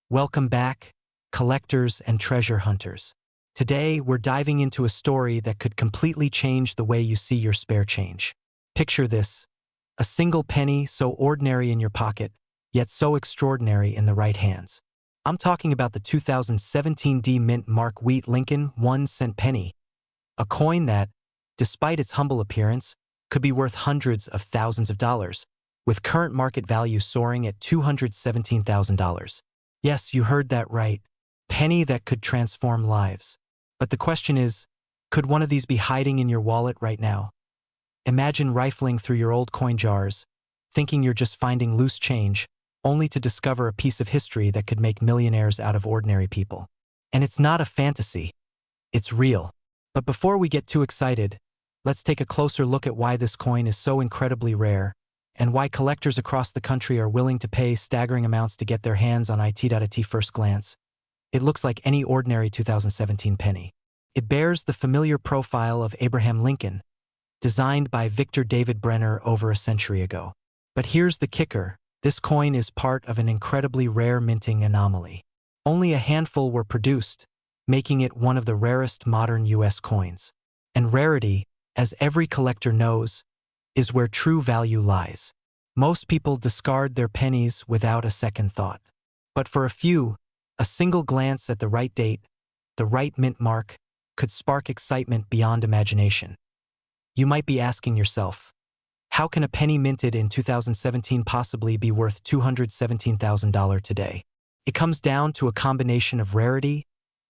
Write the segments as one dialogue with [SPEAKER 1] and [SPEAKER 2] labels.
[SPEAKER 1] Welcome back, collectors and treasure hunters. Today, we're diving into a story that could completely change the way you see your spare change. Picture this: a single penny so ordinary in your pocket, yet so extraordinary in the right hands. I'm talking about the 2017 D Mint Mark Wheat Lincoln 1-cent penny, a coin that, despite its humble appearance, could be worth hundreds of thousands of dollars, with current market value soaring at $217,000. Yes, you heard that right. Penny that could transform lives. But the question is, could one of these be hiding in your wallet right now? Imagine rifling through your old coin jars, thinking you're just finding loose change, only to discover a piece of history that could make millionaires out of ordinary people. And it's not a fantasy. It's real. But before we get too excited, let's take a closer look at why this coin is so incredibly rare, and why collectors across the country are willing to pay staggering amounts to get their hands on it. At first glance, it looks like any ordinary 2017 penny. It bears the familiar profile of Abraham Lincoln, designed by Victor David Brenner over a century ago. But here's the kicker: this coin is part of an incredibly rare minting anomaly. Only a handful were produced, making it one of the rarest modern U.S. coins. And rarity, as every collector knows, is where true value lies. Most people discard their pennies without a second thought. But for a few, a single glance at the right date, the right mint mark, could spark excitement beyond imagination. You might be asking yourself, how can a penny minted in 2017 possibly be worth $217,000 today? It comes down to a combination of rarity,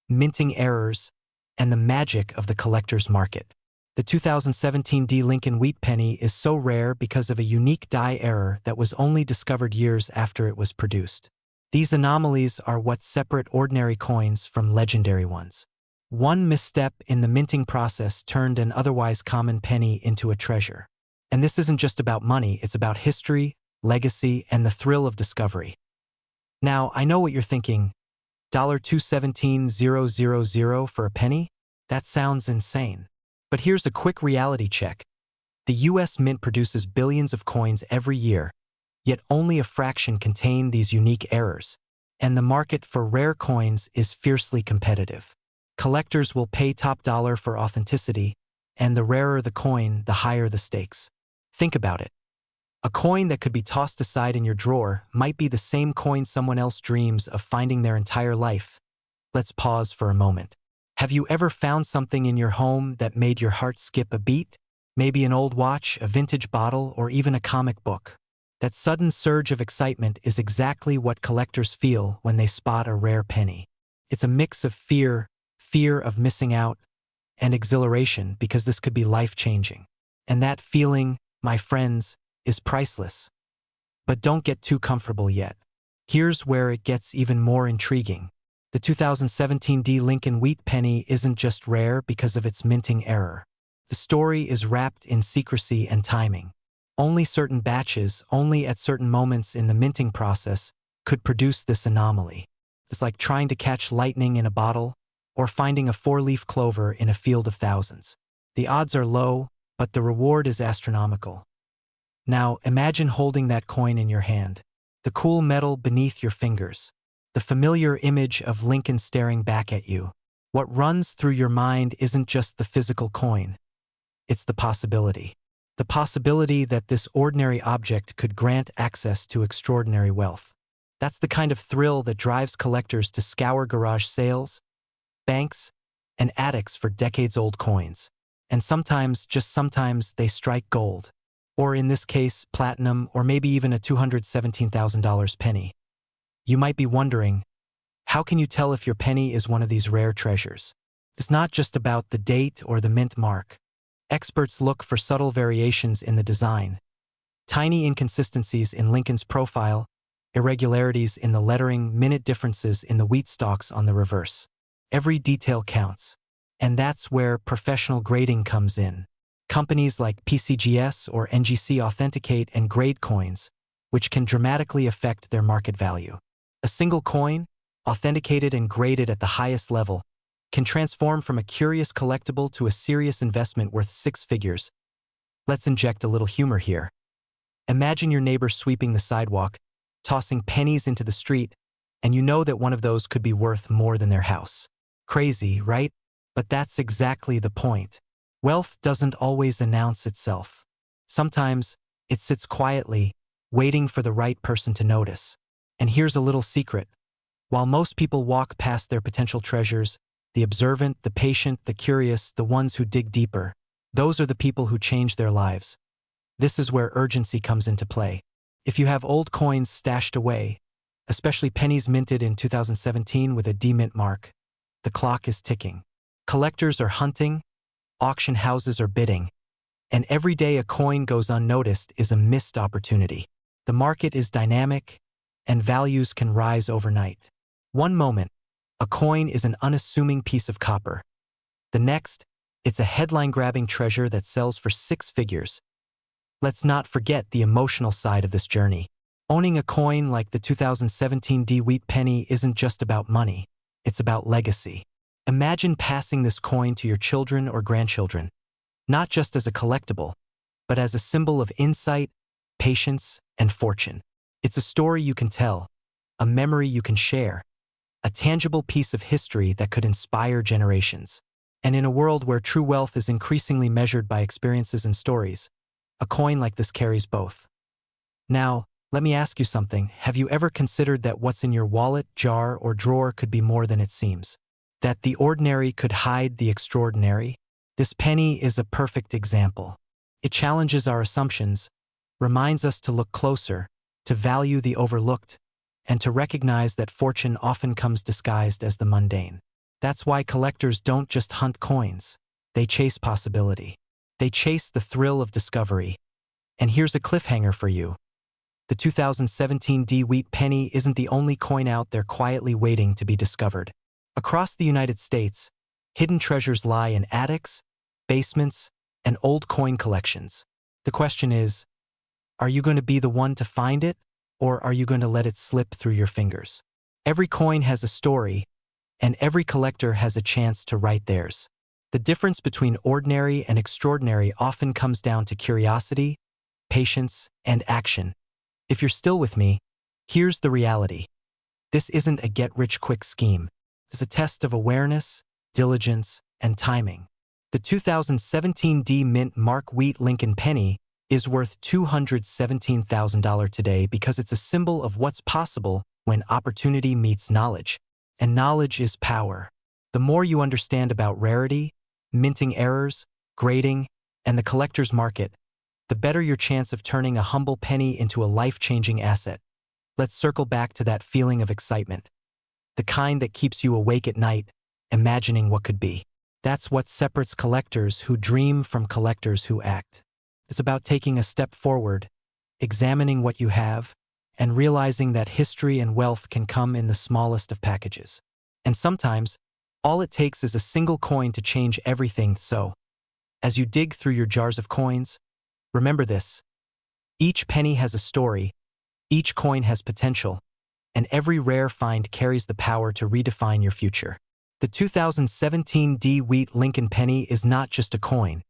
[SPEAKER 1] minting errors, and the magic of the collector's market. The 2017 D Lincoln Wheat Penny is so rare because of a unique die error that was only discovered years after it was produced. These anomalies are what separate ordinary coins from legendary ones. One misstep in the minting process turned an otherwise common penny into a treasure. And this isn't just about money, it's about history, legacy, and the thrill of discovery. Now, I know what you're thinking. $217,000 for a penny? That sounds insane. But here's a quick reality check. The U.S. Mint produces billions of coins every year, yet only a fraction contain these unique errors. And the market for rare coins is fiercely competitive. Collectors will pay top dollar for authenticity, and the rarer the coin, the higher the stakes. Think about it. A coin that could be tossed aside in your drawer might be the same coin someone else dreams of finding their entire life. Let's pause for a moment. Have you ever found something in your home that made your heart skip a beat? Maybe an old watch, a vintage bottle, or even a comic book. That sudden surge of excitement is exactly what collectors feel when they spot a rare penny. It's a mix of fear of missing out, and exhilaration because this could be life-changing. And that feeling, my friends, is priceless. But don't get too comfortable yet. Here's where it gets even more intriguing. The 2017 D Lincoln Wheat Penny isn't just rare because of its minting error. The story is wrapped in secrecy and timing. Only certain batches, only at certain moments in the minting process, could produce this anomaly. It's like trying to catch lightning in a bottle or finding a four-leaf clover in a field of thousands. The odds are low, but the reward is astronomical. Now, imagine holding that coin in your hand, the cool metal beneath your fingers, the familiar image of Lincoln staring back at you. What runs through your mind isn't just the physical coin. It's the possibility. The possibility that this ordinary object could grant access to extraordinary wealth. That's the kind of thrill that drives collectors to scour garage sales, banks, and attics for decades-old coins. And sometimes, just sometimes, they strike gold. Or in this case, platinum, or maybe even a $217,000 penny. You might be wondering, how can you tell if your penny is one of these rare treasures? It's not just about the date or the mint mark. Experts look for subtle variations in the design, tiny inconsistencies in Lincoln's profile, irregularities in the lettering, minute differences in the wheat stalks on the reverse. Every detail counts. And that's where professional grading comes in. Companies like PCGS or NGC authenticate and grade coins, which can dramatically affect their market value. A single coin, authenticated and graded at the highest level, can transform from a curious collectible to a serious investment worth six figures. Let's inject a little humor here. Imagine your neighbor sweeping the sidewalk, tossing pennies into the street, and you know that one of those could be worth more than their house. Crazy, right? But that's exactly the point. Wealth doesn't always announce itself. Sometimes it sits quietly, waiting for the right person to notice. And here's a little secret. While most people walk past their potential treasures, the observant, the patient, the curious, the ones who dig deeper, those are the people who change their lives. This is where urgency comes into play. If you have old coins stashed away, especially pennies minted in 2017 with a D-mint mark, the clock is ticking. Collectors are hunting, auction houses are bidding, and every day a coin goes unnoticed is a missed opportunity. The market is dynamic, and values can rise overnight. One moment, a coin is an unassuming piece of copper. The next, it's a headline-grabbing treasure that sells for 6 figures. Let's not forget the emotional side of this journey. Owning a coin like the 2017 D-Wheat penny isn't just about money, it's about legacy. Imagine passing this coin to your children or grandchildren, not just as a collectible, but as a symbol of insight, patience, and fortune. It's a story you can tell, a memory you can share, a tangible piece of history that could inspire generations. And in a world where true wealth is increasingly measured by experiences and stories, a coin like this carries both. Now, let me ask you something. Have you ever considered that what's in your wallet, jar, or drawer could be more than it seems? That the ordinary could hide the extraordinary? This penny is a perfect example. It challenges our assumptions, reminds us to look closer, to value the overlooked, and to recognize that fortune often comes disguised as the mundane. That's why collectors don't just hunt coins. They chase possibility. They chase the thrill of discovery. And here's a cliffhanger for you. The 2017 D-Wheat penny isn't the only coin out there quietly waiting to be discovered. Across the United States, hidden treasures lie in attics, basements, and old coin collections. The question is, are you going to be the one to find it, or are you going to let it slip through your fingers? Every coin has a story, and every collector has a chance to write theirs. The difference between ordinary and extraordinary often comes down to curiosity, patience, and action. If you're still with me, here's the reality. This isn't a get-rich-quick scheme. It's a test of awareness, diligence, and timing. The 2017 D-Mint Mark Wheat Lincoln penny is worth $217,000 today because it's a symbol of what's possible when opportunity meets knowledge. And knowledge is power. The more you understand about rarity, minting errors, grading, and the collector's market, the better your chance of turning a humble penny into a life-changing asset. Let's circle back to that feeling of excitement. The kind that keeps you awake at night, imagining what could be. That's what separates collectors who dream from collectors who act. It's about taking a step forward, examining what you have, and realizing that history and wealth can come in the smallest of packages. And sometimes, all it takes is a single coin to change everything. So, as you dig through your jars of coins, remember this. Each penny has a story, each coin has potential, and every rare find carries the power to redefine your future. The 2017 D-Wheat Lincoln penny is not just a coin.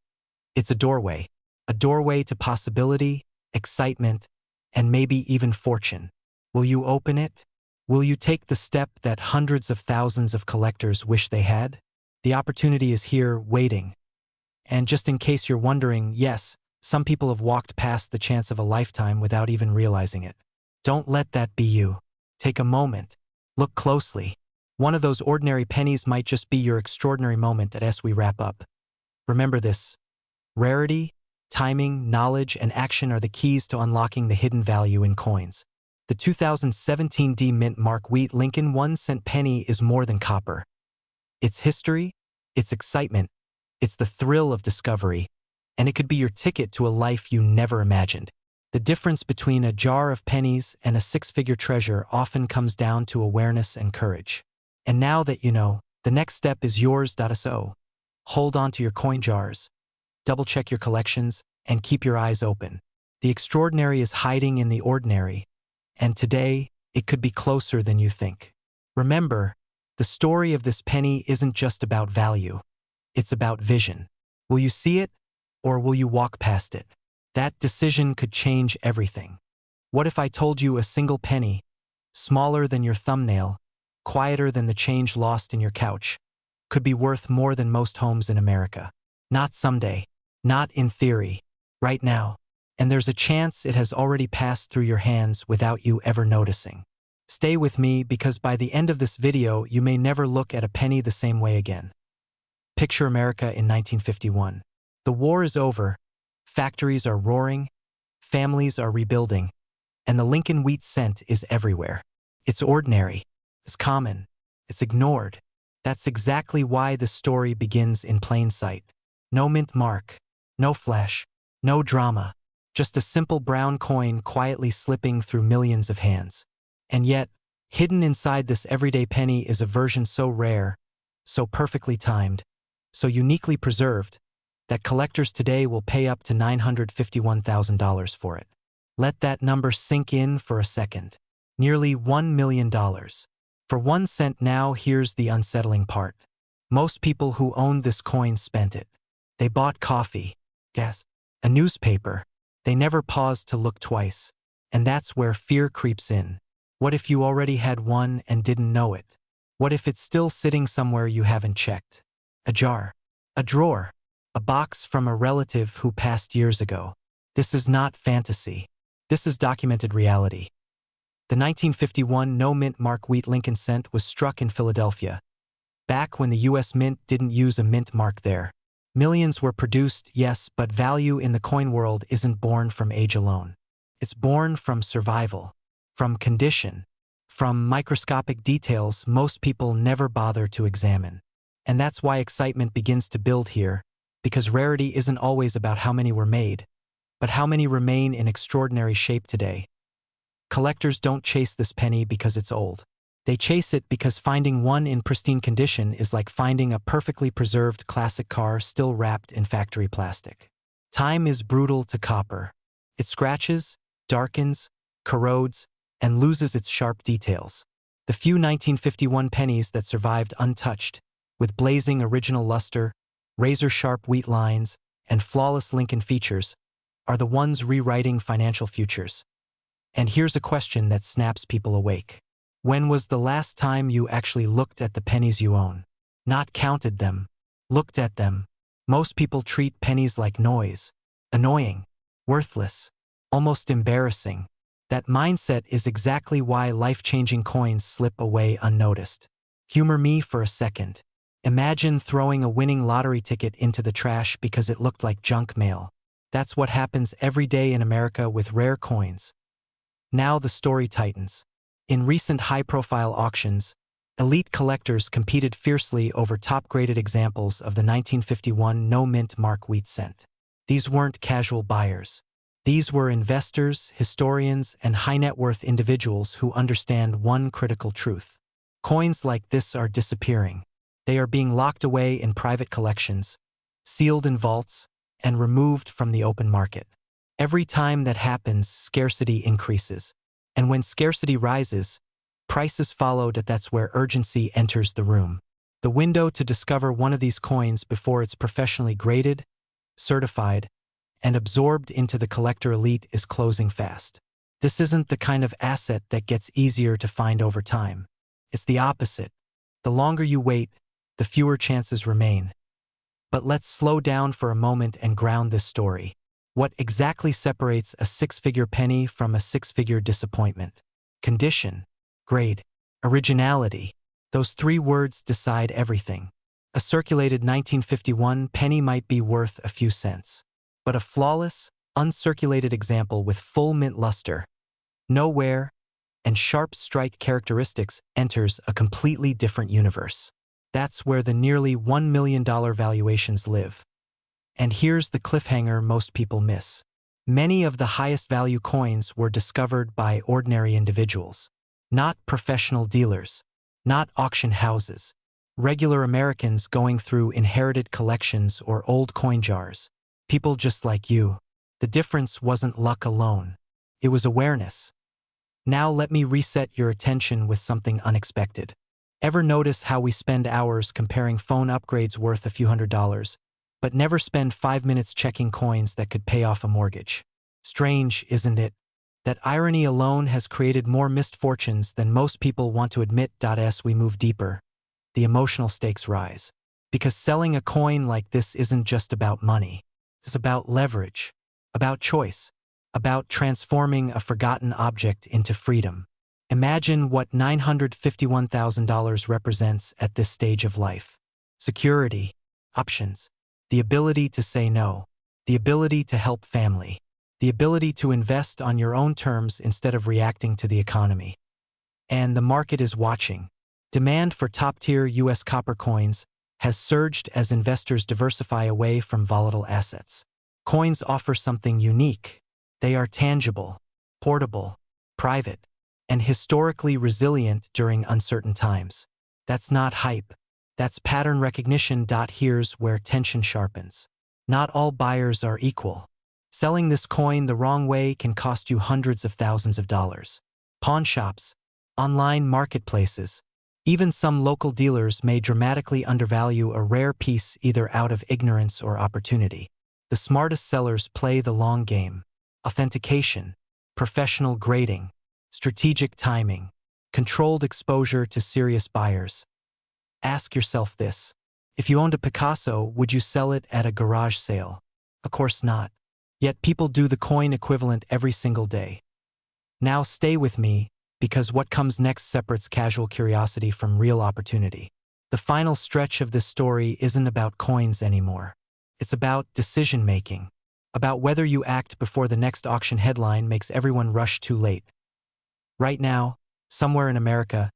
[SPEAKER 1] It's a doorway to possibility, excitement, and maybe even fortune. Will you open it? Will you take the step that hundreds of thousands of collectors wish they had? The opportunity is here, waiting. And just in case you're wondering, yes, some people have walked past the chance of a lifetime without even realizing it. Don't let that be you. Take a moment. Look closely. One of those ordinary pennies might just be your extraordinary moment as we wrap up. Remember this. Rarity, timing, knowledge, and action are the keys to unlocking the hidden value in coins. The 2017 D-Mint Mark Wheat Lincoln 1-cent penny is more than copper. It's history, it's excitement, it's the thrill of discovery, and it could be your ticket to a life you never imagined. The difference between a jar of pennies and a 6-figure treasure often comes down to awareness and courage. And now that you know, the next step is yours. So, hold on to your coin jars, double-check your collections, and keep your eyes open. The extraordinary is hiding in the ordinary, and today, it could be closer than you think. Remember, the story of this penny isn't just about value. It's about vision. Will you see it, or will you walk past it? That decision could change everything. What if I told you a single penny, smaller than your thumbnail, quieter than the change lost in your couch, could be worth more than most homes in America. Not someday, not in theory, right now. And there's a chance it has already passed through your hands without you ever noticing. Stay with me because by the end of this video, you may never look at a penny the same way again. Picture America in 1951. The war is over, factories are roaring, families are rebuilding, and the Lincoln wheat cent is everywhere. It's ordinary, it's common, it's ignored. That's exactly why the story begins in plain sight. No mint mark, no flash, no drama, just a simple brown coin quietly slipping through millions of hands. And yet, hidden inside this everyday penny is a version so rare, so perfectly timed, so uniquely preserved, that collectors today will pay up to $951,000 for it. Let that number sink in for a second. Nearly $1 million. For 1 cent. Now here's the unsettling part. Most people who owned this coin spent it. They bought coffee, gas, a newspaper. They never paused to look twice. And that's where fear creeps in. What if you already had one and didn't know it? What if it's still sitting somewhere you haven't checked? A jar, a drawer, a box from a relative who passed years ago. This is not fantasy. This is documented reality. The 1951 no-mint mark wheat Lincoln cent was struck in Philadelphia, back when the U.S. Mint didn't use a mint mark there. Millions were produced, yes, but value in the coin world isn't born from age alone. It's born from survival, from condition, from microscopic details most people never bother to examine. And that's why excitement begins to build here, because rarity isn't always about how many were made, but how many remain in extraordinary shape today. Collectors don't chase this penny because it's old. They chase it because finding one in pristine condition is like finding a perfectly preserved classic car still wrapped in factory plastic. Time is brutal to copper. It scratches, darkens, corrodes, and loses its sharp details. The few 1951 pennies that survived untouched, with blazing original luster, razor-sharp wheat lines, and flawless Lincoln features, are the ones rewriting financial futures. And here's a question that snaps people awake. When was the last time you actually looked at the pennies you own? Not counted them, looked at them. Most people treat pennies like noise, annoying, worthless, almost embarrassing. That mindset is exactly why life-changing coins slip away unnoticed. Humor me for a second. Imagine throwing a winning lottery ticket into the trash because it looked like junk mail. That's what happens every day in America with rare coins. Now the story tightens. In recent high-profile auctions, elite collectors competed fiercely over top-graded examples of the 1951 no-mint mark wheat cent. These weren't casual buyers. These were investors, historians, and high-net-worth individuals who understand one critical truth. Coins like this are disappearing. They are being locked away in private collections, sealed in vaults, and removed from the open market. Every time that happens, scarcity increases. And when scarcity rises, prices follow. That's where urgency enters the room. The window to discover one of these coins before it's professionally graded, certified, and absorbed into the collector elite is closing fast. This isn't the kind of asset that gets easier to find over time. It's the opposite. The longer you wait, the fewer chances remain. But let's slow down for a moment and ground this story. What exactly separates a six-figure penny from a six-figure disappointment? Condition, grade, originality. Those three words decide everything. A circulated 1951 penny might be worth a few cents. But a flawless, uncirculated example with full mint luster, no wear, and sharp strike characteristics enters a completely different universe. That's where the nearly $1 million valuations live. And here's the cliffhanger most people miss. Many of the highest value coins were discovered by ordinary individuals, not professional dealers, not auction houses, regular Americans going through inherited collections or old coin jars, people just like you. The difference wasn't luck alone. It was awareness. Now let me reset your attention with something unexpected. Ever notice how we spend hours comparing phone upgrades worth a few $100s, but never spend 5 minutes checking coins that could pay off a mortgage? Strange, isn't it? That irony alone has created more misfortunes than most people want to admit. As we move deeper, the emotional stakes rise. Because selling a coin like this isn't just about money. It's about leverage, about choice, about transforming a forgotten object into freedom. Imagine what $951,000 represents at this stage of life. Security, options, the ability to say no, the ability to help family, the ability to invest on your own terms instead of reacting to the economy. And the market is watching. Demand for top-tier U.S. copper coins has surged as investors diversify away from volatile assets. Coins offer something unique. They are tangible, portable, private, and historically resilient during uncertain times. That's not hype. That's pattern recognition. Here's where tension sharpens. Not all buyers are equal. Selling this coin the wrong way can cost you hundreds of thousands of dollars. Pawn shops, online marketplaces, even some local dealers may dramatically undervalue a rare piece either out of ignorance or opportunity. The smartest sellers play the long game. Authentication, professional grading, strategic timing, controlled exposure to serious buyers. Ask yourself this. If you owned a Picasso, would you sell it at a garage sale? Of course not. Yet people do the coin equivalent every single day. Now stay with me, because what comes next separates casual curiosity from real opportunity. The final stretch of this story isn't about coins anymore. It's about decision-making, about whether you act before the next auction headline makes everyone rush too late. Right now, somewhere in America,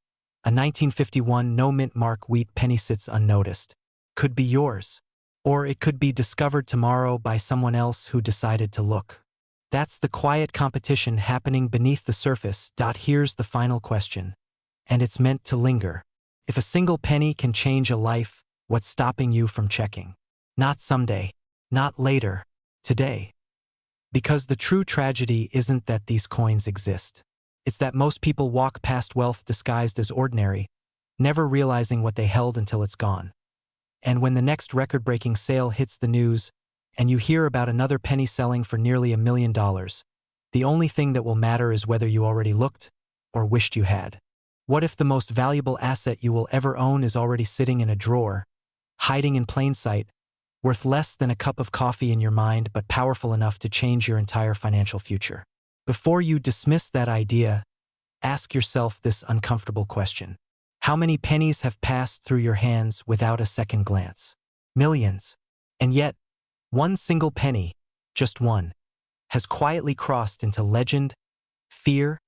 [SPEAKER 1] a 1951 no-mint mark wheat penny sits unnoticed. Could be yours. Or it could be discovered tomorrow by someone else who decided to look. That's the quiet competition happening beneath the surface. Here's the final question. And it's meant to linger. If a single penny can change a life, what's stopping you from checking? Not someday. Not later. Today. Because the true tragedy isn't that these coins exist. It's that most people walk past wealth disguised as ordinary, never realizing what they held until it's gone. And when the next record-breaking sale hits the news, and you hear about another penny selling for nearly $1 million, the only thing that will matter is whether you already looked or wished you had. What if the most valuable asset you will ever own is already sitting in a drawer, hiding in plain sight, worth less than a cup of coffee in your mind but powerful enough to change your entire financial future? Before you dismiss that idea, ask yourself this uncomfortable question. How many pennies have passed through your hands without a second glance? Millions. And yet, one single penny, just one, has quietly crossed into legend, fear,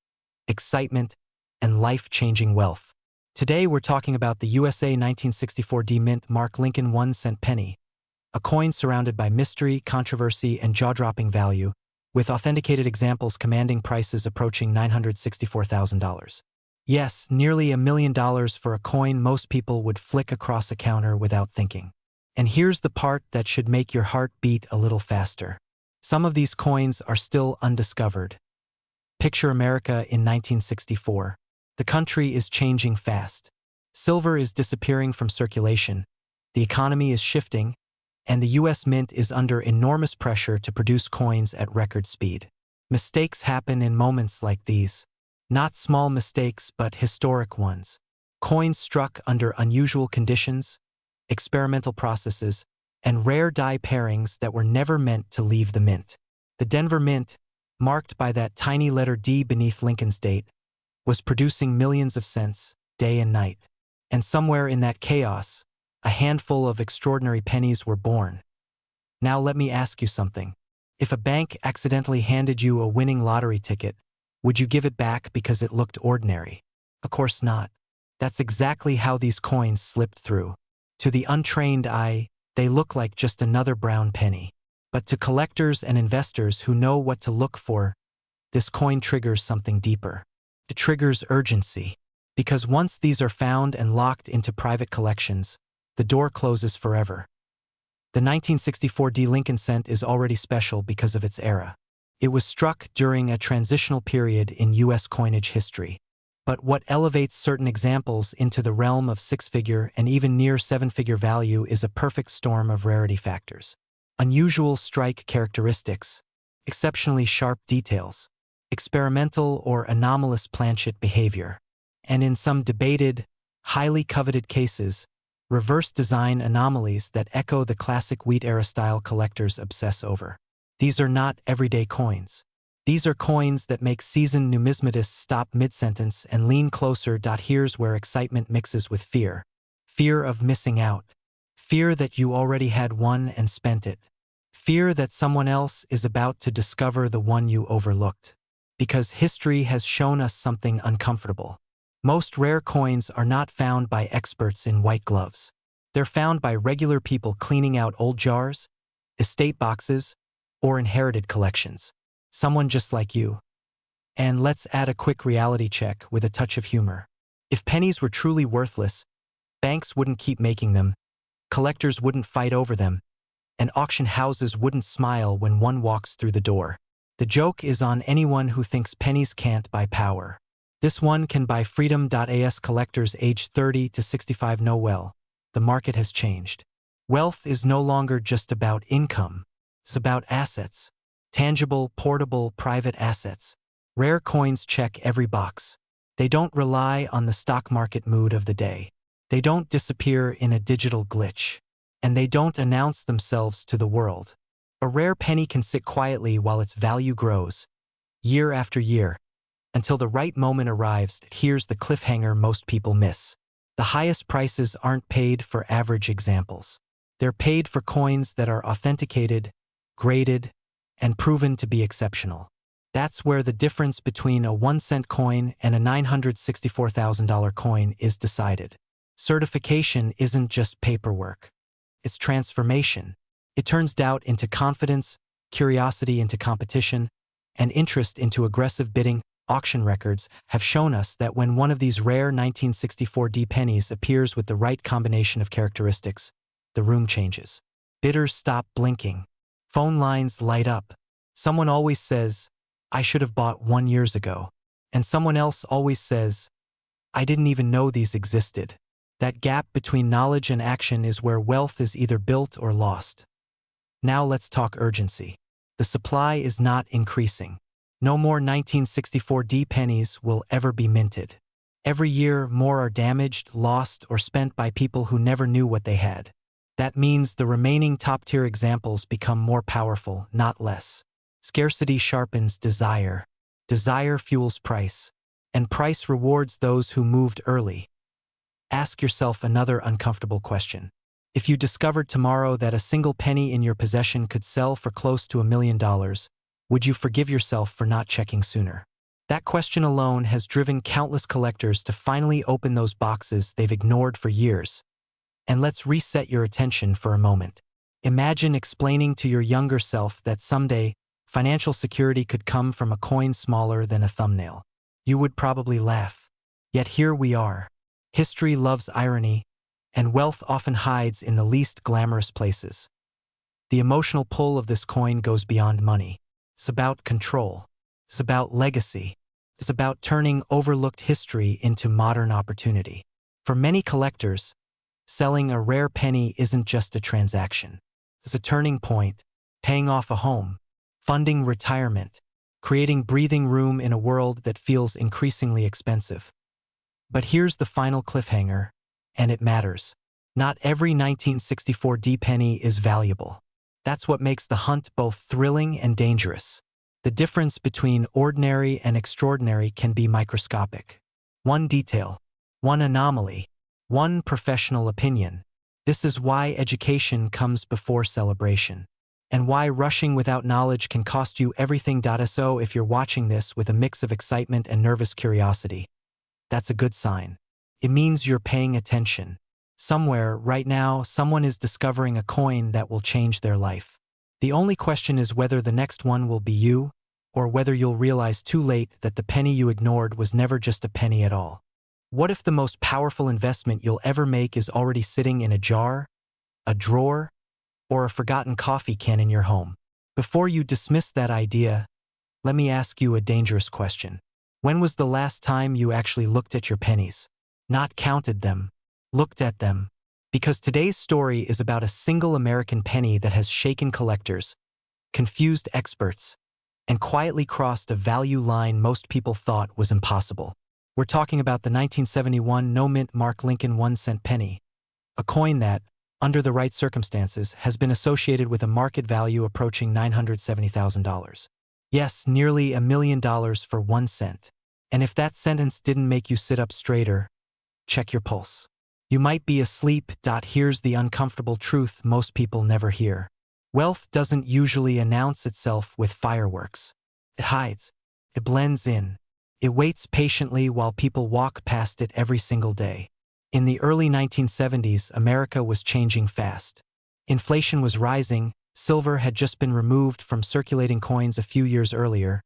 [SPEAKER 1] excitement, and life-changing wealth. Today we're talking about the USA 1964 D Mint Mark Lincoln 1-cent penny, a coin surrounded by mystery, controversy, and jaw-dropping value, with authenticated examples commanding prices approaching $964,000. Yes, nearly $1 million for a coin most people would flick across a counter without thinking. And here's the part that should make your heart beat a little faster. Some of these coins are still undiscovered. Picture America in 1964. The country is changing fast. Silver is disappearing from circulation, the economy is shifting, and the U.S. Mint is under enormous pressure to produce coins at record speed. Mistakes happen in moments like these. Not small mistakes, but historic ones. Coins struck under unusual conditions, experimental processes, and rare die pairings that were never meant to leave the mint. The Denver Mint, marked by that tiny letter D beneath Lincoln's date, was producing millions of cents, day and night. And somewhere in that chaos, a handful of extraordinary pennies were born. Now let me ask you something. If a bank accidentally handed you a winning lottery ticket, would you give it back because it looked ordinary? Of course not. That's exactly how these coins slipped through. To the untrained eye, they look like just another brown penny. But to collectors and investors who know what to look for, this coin triggers something deeper. It triggers urgency. Because once these are found and locked into private collections, the door closes forever. The 1964 D Lincoln cent is already special because of its era. It was struck during a transitional period in U.S. coinage history. But what elevates certain examples into the realm of six-figure and even near seven-figure value is a perfect storm of rarity factors. Unusual strike characteristics, exceptionally sharp details, experimental or anomalous planchet behavior, and in some debated, highly coveted cases, reverse design anomalies that echo the classic wheat-era style collectors obsess over. These are not everyday coins. These are coins that make seasoned numismatists stop mid-sentence and lean closer. Here's where excitement mixes with fear. Fear of missing out. Fear that you already had one and spent it. Fear that someone else is about to discover the one you overlooked. Because history has shown us something uncomfortable. Most rare coins are not found by experts in white gloves. They're found by regular people cleaning out old jars, estate boxes, or inherited collections. Someone just like you. And let's add a quick reality check with a touch of humor. If pennies were truly worthless, banks wouldn't keep making them, collectors wouldn't fight over them, and auction houses wouldn't smile when one walks through the door. The joke is on anyone who thinks pennies can't buy power. This one can buy freedom. As collectors age 30 to 65 know well, the market has changed. Wealth is no longer just about income. It's about assets. Tangible, portable, private assets. Rare coins check every box. They don't rely on the stock market mood of the day. They don't disappear in a digital glitch. And they don't announce themselves to the world. A rare penny can sit quietly while its value grows, year after year, until the right moment arrives. Here's the cliffhanger most people miss. The highest prices aren't paid for average examples. They're paid for coins that are authenticated, graded, and proven to be exceptional. That's where the difference between a 1-cent coin and a $964,000 coin is decided. Certification isn't just paperwork. It's transformation. It turns doubt into confidence, curiosity into competition, and interest into aggressive bidding. Auction records have shown us that when one of these rare 1964 D pennies appears with the right combination of characteristics, the room changes. Bidders stop blinking. Phone lines light up. Someone always says, "I should have bought 1 year ago." And someone else always says, "I didn't even know these existed." That gap between knowledge and action is where wealth is either built or lost. Now let's talk urgency. The supply is not increasing. No more 1964 D pennies will ever be minted. Every year, more are damaged, lost, or spent by people who never knew what they had. That means the remaining top-tier examples become more powerful, not less. Scarcity sharpens desire. Desire fuels price. And price rewards those who moved early. Ask yourself another uncomfortable question. If you discovered tomorrow that a single penny in your possession could sell for close to $1 million, would you forgive yourself for not checking sooner? That question alone has driven countless collectors to finally open those boxes they've ignored for years. And let's reset your attention for a moment. Imagine explaining to your younger self that someday, financial security could come from a coin smaller than a thumbnail. You would probably laugh. Yet here we are. History loves irony, and wealth often hides in the least glamorous places. The emotional pull of this coin goes beyond money. It's about control. It's about legacy. It's about turning overlooked history into modern opportunity. For many collectors, selling a rare penny isn't just a transaction. It's a turning point, paying off a home, funding retirement, creating breathing room in a world that feels increasingly expensive. But here's the final cliffhanger, and it matters. Not every 1964 D penny is valuable. That's what makes the hunt both thrilling and dangerous. The difference between ordinary and extraordinary can be microscopic. One detail, one anomaly, one professional opinion. This is why education comes before celebration, and why rushing without knowledge can cost you everything. So if you're watching this with a mix of excitement and nervous curiosity, that's a good sign. It means you're paying attention. Somewhere, right now, someone is discovering a coin that will change their life. The only question is whether the next one will be you, or whether you'll realize too late that the penny you ignored was never just a penny at all. What if the most powerful investment you'll ever make is already sitting in a jar, a drawer, or a forgotten coffee can in your home? Before you dismiss that idea, let me ask you a dangerous question. When was the last time you actually looked at your pennies? Not counted them, looked at them. Because today's story is about a single American penny that has shaken collectors, confused experts, and quietly crossed a value line most people thought was impossible. We're talking about the 1971 no-mint Mark Lincoln 1-cent penny, a coin that, under the right circumstances, has been associated with a market value approaching $970,000. Yes, nearly $1 million for 1 cent. And if that sentence didn't make you sit up straighter, check your pulse. You might be asleep. Here's the uncomfortable truth most people never hear. Wealth doesn't usually announce itself with fireworks. It hides. It blends in. It waits patiently while people walk past it every single day. In the early 1970s, America was changing fast. Inflation was rising, silver had just been removed from circulating coins a few years earlier,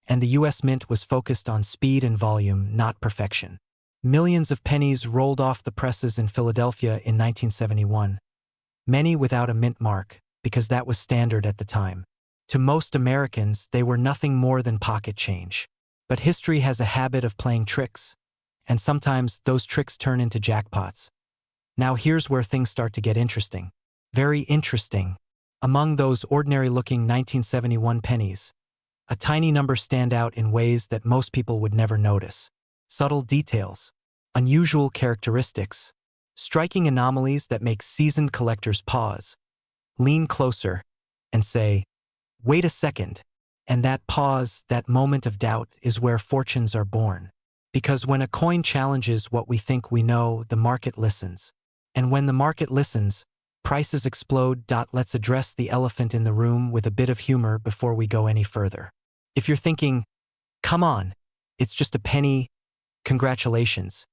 [SPEAKER 1] and the U.S. Mint was focused on speed and volume, not perfection. Millions of pennies rolled off the presses in Philadelphia in 1971, many without a mint mark, because that was standard at the time. To most Americans, they were nothing more than pocket change. But history has a habit of playing tricks, and sometimes those tricks turn into jackpots. Now here's where things start to get interesting. Very interesting. Among those ordinary-looking 1971 pennies, a tiny number stand out in ways that most people would never notice. Subtle details, unusual characteristics, striking anomalies that make seasoned collectors pause, lean closer, and say, "Wait a second." And that pause, that moment of doubt, is where fortunes are born. Because when a coin challenges what we think we know, the market listens. And when the market listens, prices explode. Let's address the elephant in the room with a bit of humor before we go any further. If you're thinking, come on, it's just a penny, congratulations.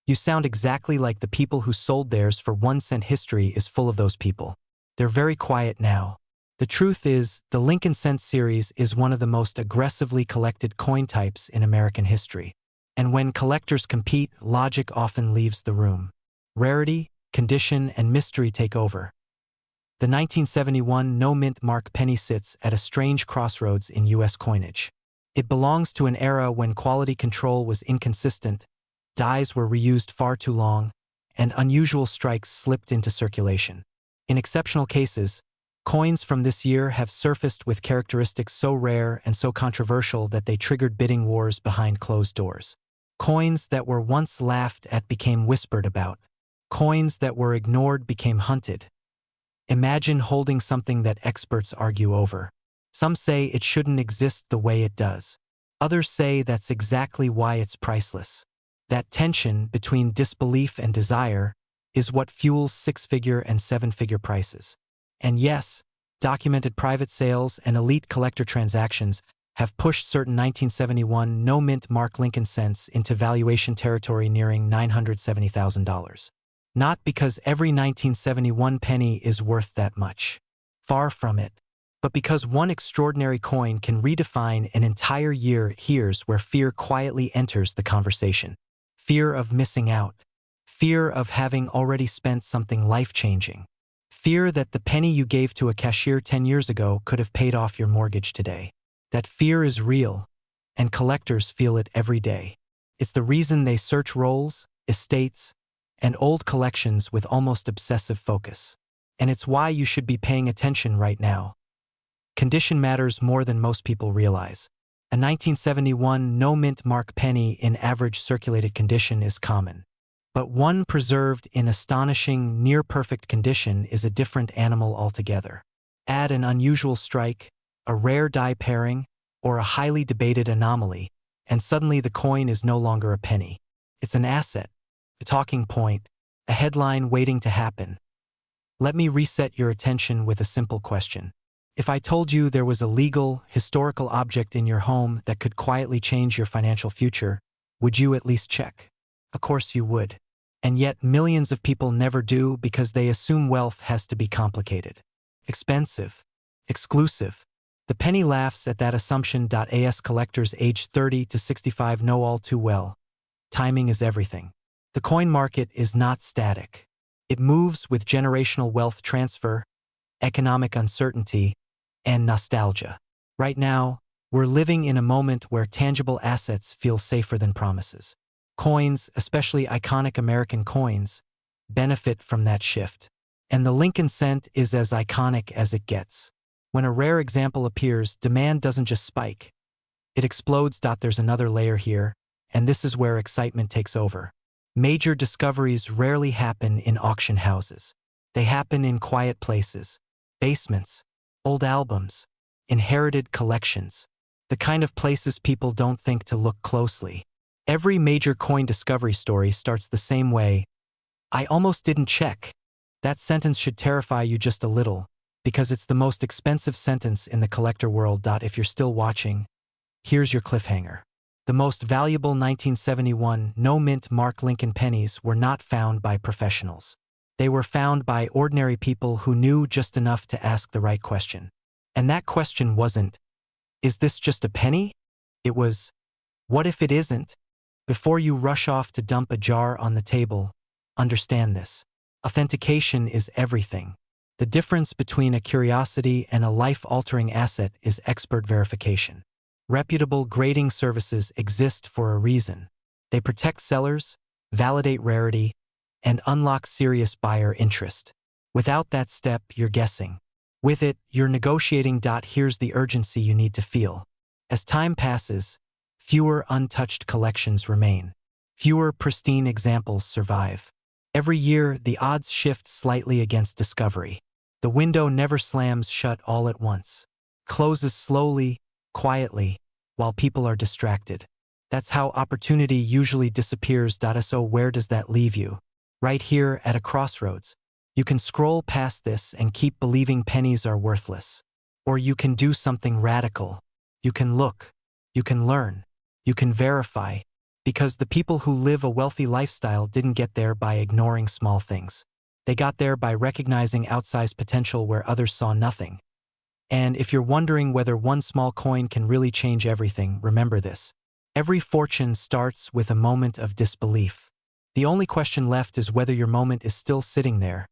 [SPEAKER 1] You sound exactly like the people who sold theirs for 1 cent. History is full of those people. They're very quiet now. The truth is, the Lincoln Cent series is one of the most aggressively collected coin types in American history. And when collectors compete, logic often leaves the room. Rarity, condition, and mystery take over. The 1971 no-mint Mark penny sits at a strange crossroads in U.S. coinage. It belongs to an era when quality control was inconsistent, dies were reused far too long, and unusual strikes slipped into circulation. In exceptional cases, coins from this year have surfaced with characteristics so rare and so controversial that they triggered bidding wars behind closed doors. Coins that were once laughed at became whispered about. Coins that were ignored became hunted. Imagine holding something that experts argue over. Some say it shouldn't exist the way it does. Others say that's exactly why it's priceless. That tension between disbelief and desire is what fuels 6-figure and 7-figure prices. And yes, documented private sales and elite collector transactions have pushed certain 1971 no-mint Mark Lincoln cents into valuation territory nearing $970,000. Not because every 1971 penny is worth that much. Far from it. But because one extraordinary coin can redefine an entire year. Here's where fear quietly enters the conversation. Fear of missing out. Fear of having already spent something life-changing. Fear that the penny you gave to a cashier 10 years ago could have paid off your mortgage today. That fear is real, and collectors feel it every day. It's the reason they search rolls, estates, and old collections with almost obsessive focus. And it's why you should be paying attention right now. Condition matters more than most people realize. A 1971 no-mint Mark penny in average circulated condition is common. But one preserved in astonishing, near-perfect condition is a different animal altogether. Add an unusual strike, a rare die pairing, or a highly debated anomaly, and suddenly the coin is no longer a penny. It's an asset, a talking point, a headline waiting to happen. Let me reset your attention with a simple question. If I told you there was a legal, historical object in your home that could quietly change your financial future, would you at least check? Of course you would. And yet millions of people never do because they assume wealth has to be complicated, expensive, exclusive. The penny laughs at that assumption. As collectors aged 30 to 65 know all too well, timing is everything. The coin market is not static. It moves with generational wealth transfer, economic uncertainty, and nostalgia. Right now, we're living in a moment where tangible assets feel safer than promises. Coins, especially iconic American coins, benefit from that shift. And the Lincoln cent is as iconic as it gets. When a rare example appears, demand doesn't just spike. It explodes. There's another layer here, and this is where excitement takes over. Major discoveries rarely happen in auction houses. They happen in quiet places, basements, old albums, inherited collections, the kind of places people don't think to look closely. Every major coin discovery story starts the same way. I almost didn't check. That sentence should terrify you just a little, because it's the most expensive sentence in the collector world. If you're still watching, here's your cliffhanger. The most valuable 1971 no-mint Mark Lincoln pennies were not found by professionals. They were found by ordinary people who knew just enough to ask the right question. And that question wasn't, is this just a penny? It was, what if it isn't? Before you rush off to dump a jar on the table, understand this. Authentication is everything. The difference between a curiosity and a life-altering asset is expert verification. Reputable grading services exist for a reason. They protect sellers, validate rarity, and unlock serious buyer interest. Without that step, you're guessing. With it, you're negotiating. Here's the urgency you need to feel. As time passes, fewer untouched collections remain. Fewer pristine examples survive. Every year, the odds shift slightly against discovery. The window never slams shut all at once. Closes slowly, quietly, while people are distracted. That's how opportunity usually disappears. So where does that leave you? Right here at a crossroads. You can scroll past this and keep believing pennies are worthless. Or you can do something radical. You can look. You can learn. You can verify. Because the people who live a wealthy lifestyle didn't get there by ignoring small things. They got there by recognizing outsized potential where others saw nothing. And if you're wondering whether one small coin can really change everything, remember this. Every fortune starts with a moment of disbelief. The only question left is whether your moment is still sitting there,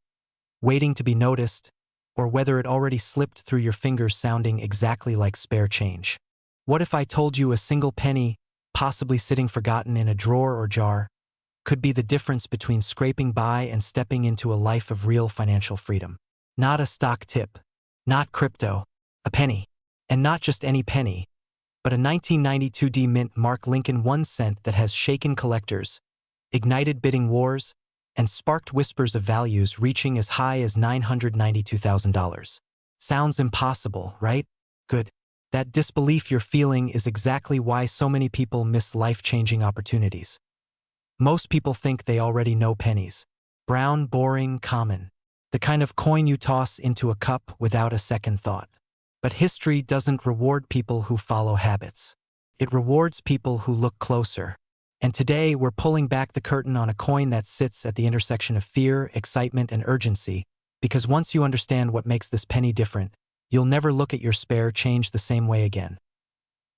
[SPEAKER 1] waiting to be noticed, or whether it already slipped through your fingers sounding exactly like spare change. What if I told you a single penny, possibly sitting forgotten in a drawer or jar, could be the difference between scraping by and stepping into a life of real financial freedom? Not a stock tip, not crypto, a penny. And not just any penny, but a 1992 mint Mark Lincoln 1 cent that has shaken collectors, ignited bidding wars, and sparked whispers of values reaching as high as $992,000. Sounds impossible, right? Good. That disbelief you're feeling is exactly why so many people miss life-changing opportunities. Most people think they already know pennies. Brown, boring, common. The kind of coin you toss into a cup without a second thought. But history doesn't reward people who follow habits. It rewards people who look closer. And today, we're pulling back the curtain on a coin that sits at the intersection of fear, excitement, and urgency, because once you understand what makes this penny different, you'll never look at your spare change the same way again.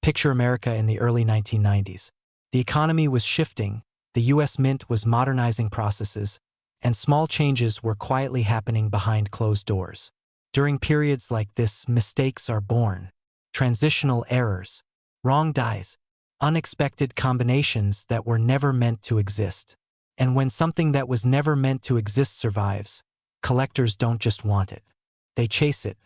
[SPEAKER 1] Picture America in the early 1990s. The economy was shifting, the U.S. Mint was modernizing processes, and small changes were quietly happening behind closed doors. During periods like this, mistakes are born. Transitional errors, wrong dies, unexpected combinations that were never meant to exist. And when something that was never meant to exist survives, collectors don't just want it. They chase it.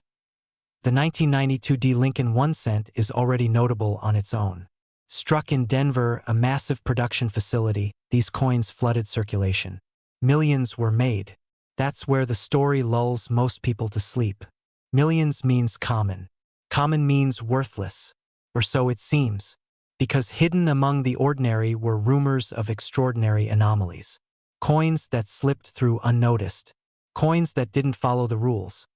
[SPEAKER 1] The 1992 Lincoln 1 cent is already notable on its own. Struck in Denver, a massive production facility, these coins flooded circulation. Millions were made. That's where the story lulls most people to sleep. Millions means common. Common means worthless. Or so it seems. Because hidden among the ordinary were rumors of extraordinary anomalies. Coins that slipped through unnoticed. Coins that didn't follow the rules.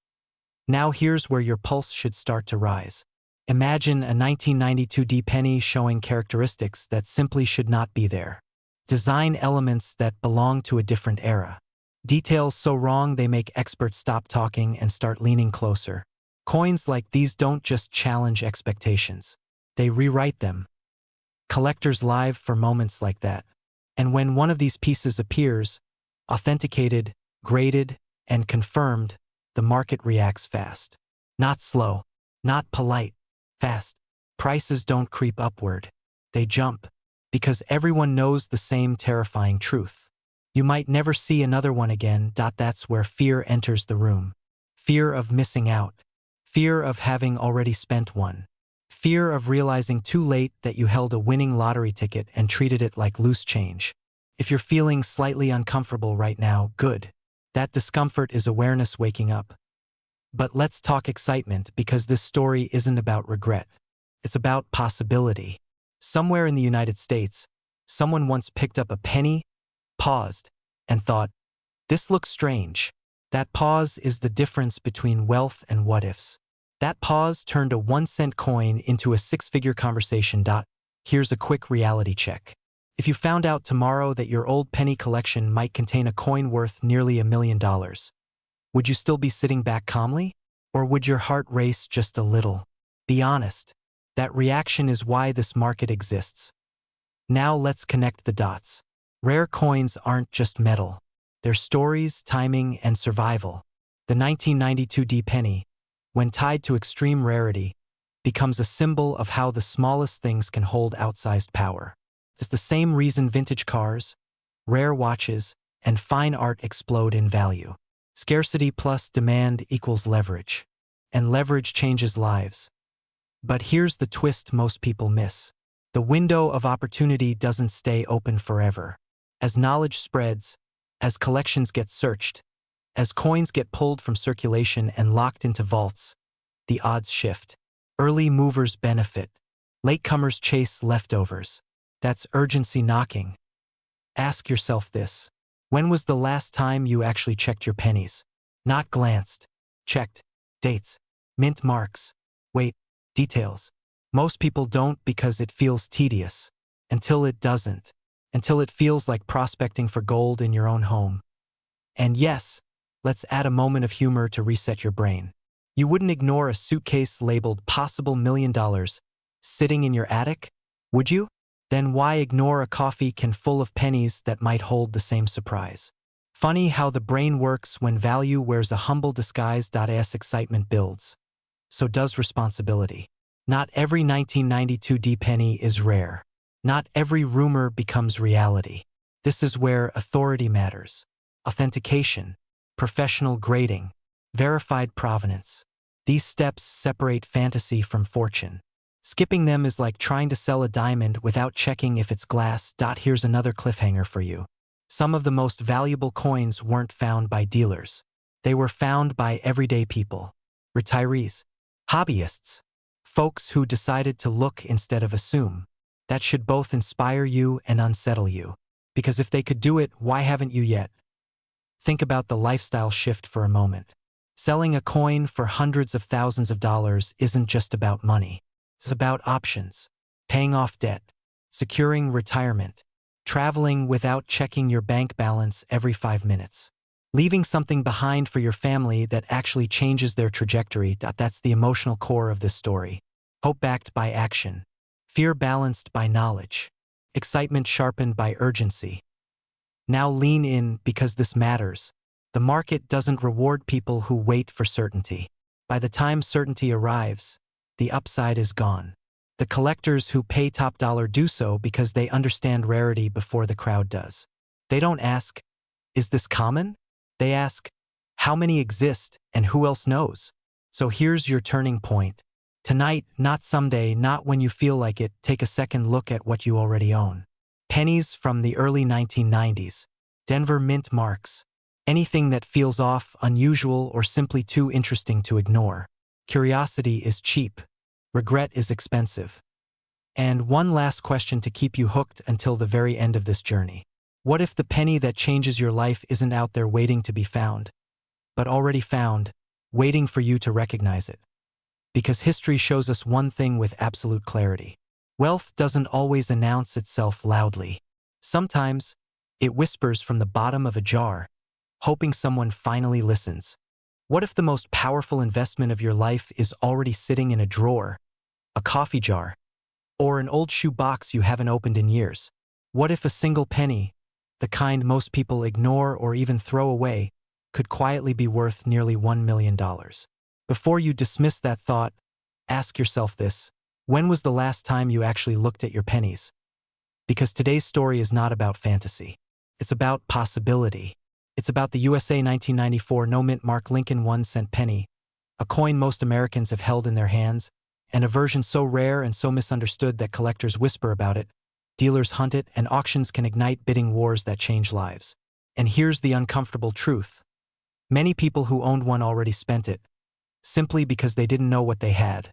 [SPEAKER 1] Now here's where your pulse should start to rise. Imagine a 1992 penny showing characteristics that simply should not be there. Design elements that belong to a different era. Details so wrong they make experts stop talking and start leaning closer. Coins like these don't just challenge expectations. They rewrite them. Collectors live for moments like that. And when one of these pieces appears, authenticated, graded, and confirmed, the market reacts fast. Not slow, not polite, fast. Prices don't creep upward. They jump. Because everyone knows the same terrifying truth. You might never see another one again. That's where fear enters the room. Fear of missing out. Fear of having already spent one. Fear of realizing too late that you held a winning lottery ticket and treated it like loose change. If you're feeling slightly uncomfortable right now, good. That discomfort is awareness waking up. But let's talk excitement, because this story isn't about regret. It's about possibility. Somewhere in the United States, someone once picked up a penny, paused, and thought, "This looks strange." That pause is the difference between wealth and what-ifs. That pause turned a 1-cent coin into a 6-figure conversation. Here's a quick reality check. If you found out tomorrow that your old penny collection might contain a coin worth nearly $1 million, would you still be sitting back calmly? Or would your heart race just a little? Be honest. That reaction is why this market exists. Now let's connect the dots. Rare coins aren't just metal. They're stories, timing, and survival. The 1992 D penny, when tied to extreme rarity, becomes a symbol of how the smallest things can hold outsized power. It's the same reason vintage cars, rare watches, and fine art explode in value. Scarcity plus demand equals leverage. And leverage changes lives. But here's the twist most people miss. The window of opportunity doesn't stay open forever. As knowledge spreads, as collections get searched, as coins get pulled from circulation and locked into vaults, the odds shift. Early movers benefit. Latecomers chase leftovers. That's urgency knocking. Ask yourself this. When was the last time you actually checked your pennies? Not glanced. Checked. Dates. Mint marks. Wait. Details. Most people don't because it feels tedious. Until it doesn't. Until it feels like prospecting for gold in your own home. And yes, let's add a moment of humor to reset your brain. You wouldn't ignore a suitcase labeled possible $1 million sitting in your attic, would you? Then why ignore a coffee can full of pennies that might hold the same surprise? Funny how the brain works when value wears a humble disguise. As excitement builds, so does responsibility. Not every 1992 D penny is rare. Not every rumor becomes reality. This is where authority matters. Authentication, professional grading, verified provenance. These steps separate fantasy from fortune. Skipping them is like trying to sell a diamond without checking if it's glass. Here's another cliffhanger for you. Some of the most valuable coins weren't found by dealers. They were found by everyday people. Retirees, hobbyists, folks who decided to look instead of assume. That should both inspire you and unsettle you. Because if they could do it, why haven't you yet? Think about the lifestyle shift for a moment. Selling a coin for hundreds of thousands of dollars isn't just about money. It's about options, paying off debt, securing retirement, traveling without checking your bank balance every 5 minutes, leaving something behind for your family that actually changes their trajectory. That's the emotional core of this story. Hope backed by action, fear balanced by knowledge, excitement sharpened by urgency. Now lean in because this matters. The market doesn't reward people who wait for certainty. By the time certainty arrives, the upside is gone. The collectors who pay top dollar do so because they understand rarity before the crowd does. They don't ask, "Is this common?" They ask, "How many exist and who else knows?" So here's your turning point. Tonight, not someday, not when you feel like it, take a second look at what you already own. Pennies from the early 1990s, Denver mint marks, anything that feels off, unusual, or simply too interesting to ignore. Curiosity is cheap. Regret is expensive. And one last question to keep you hooked until the very end of this journey. What if the penny that changes your life isn't out there waiting to be found, but already found, waiting for you to recognize it? Because history shows us one thing with absolute clarity. Wealth doesn't always announce itself loudly. Sometimes, it whispers from the bottom of a jar, hoping someone finally listens. What if the most powerful investment of your life is already sitting in a drawer, a coffee jar, or an old shoe box you haven't opened in years? What if a single penny, the kind most people ignore or even throw away, could quietly be worth nearly $1 million? Before you dismiss that thought, ask yourself this: when was the last time you actually looked at your pennies? Because today's story is not about fantasy. It's about possibility. It's about the USA 1994 no mint mark Lincoln 1-cent penny, a coin most Americans have held in their hands, and a version so rare and so misunderstood that collectors whisper about it, dealers hunt it, and auctions can ignite bidding wars that change lives. And here's the uncomfortable truth. Many people who owned one already spent it, simply because they didn't know what they had.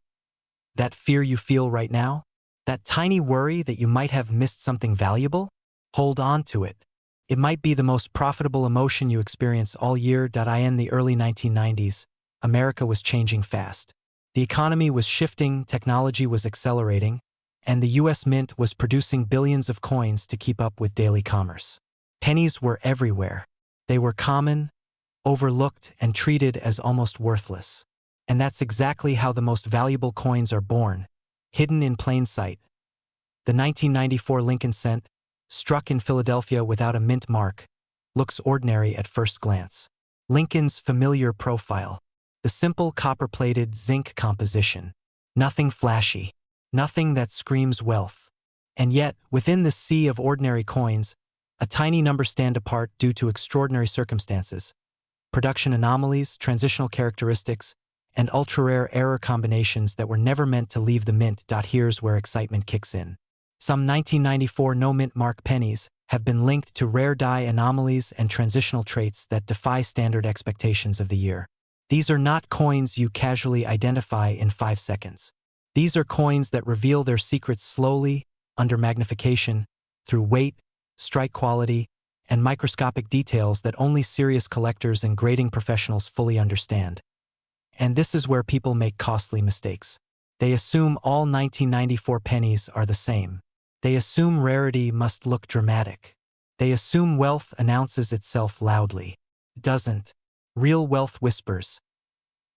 [SPEAKER 1] That fear you feel right now? That tiny worry that you might have missed something valuable? Hold on to it. It might be the most profitable emotion you experience all year. In the early 1990s, America was changing fast. The economy was shifting, technology was accelerating, and the US Mint was producing billions of coins to keep up with daily commerce. Pennies were everywhere. They were common, overlooked, and treated as almost worthless. And that's exactly how the most valuable coins are born, hidden in plain sight. The 1994 Lincoln cent, struck in Philadelphia without a mint mark, looks ordinary at first glance. Lincoln's familiar profile, the simple copper-plated zinc composition, nothing flashy, nothing that screams wealth. And yet, within this sea of ordinary coins, a tiny number stand apart due to extraordinary circumstances, production anomalies, transitional characteristics, and ultra-rare error combinations that were never meant to leave the mint. Here's where excitement kicks in. Some 1994 no-mint mark pennies have been linked to rare die anomalies and transitional traits that defy standard expectations of the year. These are not coins you casually identify in 5 seconds. These are coins that reveal their secrets slowly, under magnification, through weight, strike quality, and microscopic details that only serious collectors and grading professionals fully understand. And this is where people make costly mistakes. They assume all 1994 pennies are the same. They assume rarity must look dramatic. They assume wealth announces itself loudly. It doesn't. Real wealth whispers.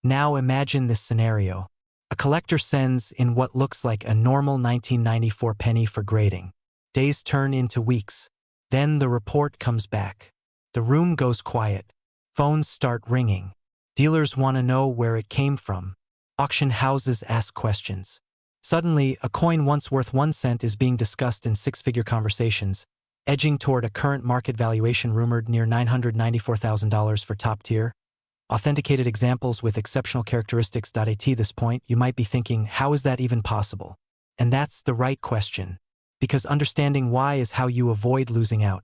[SPEAKER 1] Now imagine this scenario. A collector sends in what looks like a normal 1994 penny for grading. Days turn into weeks. Then the report comes back. The room goes quiet. Phones start ringing. Dealers want to know where it came from. Auction houses ask questions. Suddenly, a coin once worth 1 cent is being discussed in 6-figure conversations, edging toward a current market valuation rumored near $994,000 for top tier. Authenticated examples with exceptional characteristics. At this point, you might be thinking, how is that even possible? And that's the right question, because understanding why is how you avoid losing out.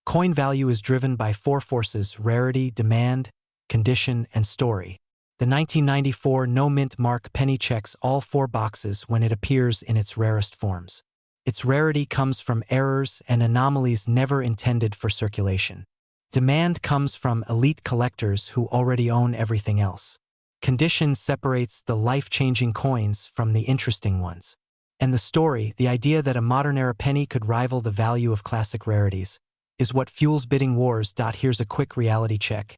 [SPEAKER 1] Coin value is driven by 4 forces: rarity, demand, condition, and story. The 1994 no-mint mark penny checks all 4 boxes when it appears in its rarest forms. Its rarity comes from errors and anomalies never intended for circulation. Demand comes from elite collectors who already own everything else. Condition separates the life-changing coins from the interesting ones. And the story, the idea that a modern-era penny could rival the value of classic rarities, is what fuels bidding wars. Here's a quick reality check.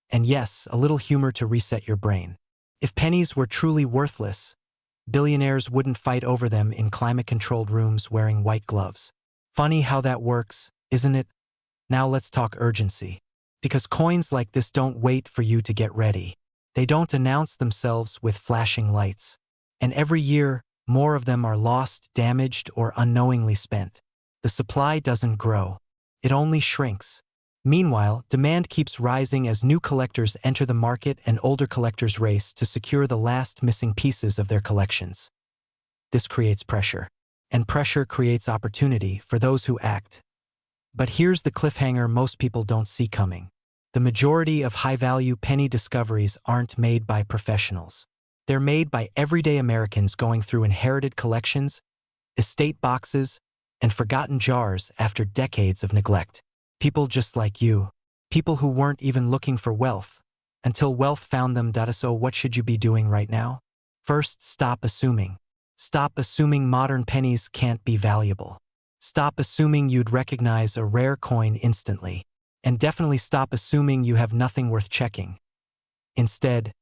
[SPEAKER 1] And yes, a little humor to reset your brain. If pennies were truly worthless, billionaires wouldn't fight over them in climate-controlled rooms wearing white gloves. Funny how that works, isn't it? Now let's talk urgency. Because coins like this don't wait for you to get ready. They don't announce themselves with flashing lights. And every year, more of them are lost, damaged, or unknowingly spent. The supply doesn't grow. It only shrinks. Meanwhile, demand keeps rising as new collectors enter the market and older collectors race to secure the last missing pieces of their collections. This creates pressure. And pressure creates opportunity for those who act. But here's the cliffhanger most people don't see coming. The majority of high-value penny discoveries aren't made by professionals. They're made by everyday Americans going through inherited collections, estate boxes, and forgotten jars after decades of neglect. People just like you. People who weren't even looking for wealth, until wealth found them. So what should you be doing right now? First, stop assuming. Stop assuming modern pennies can't be valuable. Stop assuming you'd recognize a rare coin instantly. And definitely stop assuming you have nothing worth checking. Instead,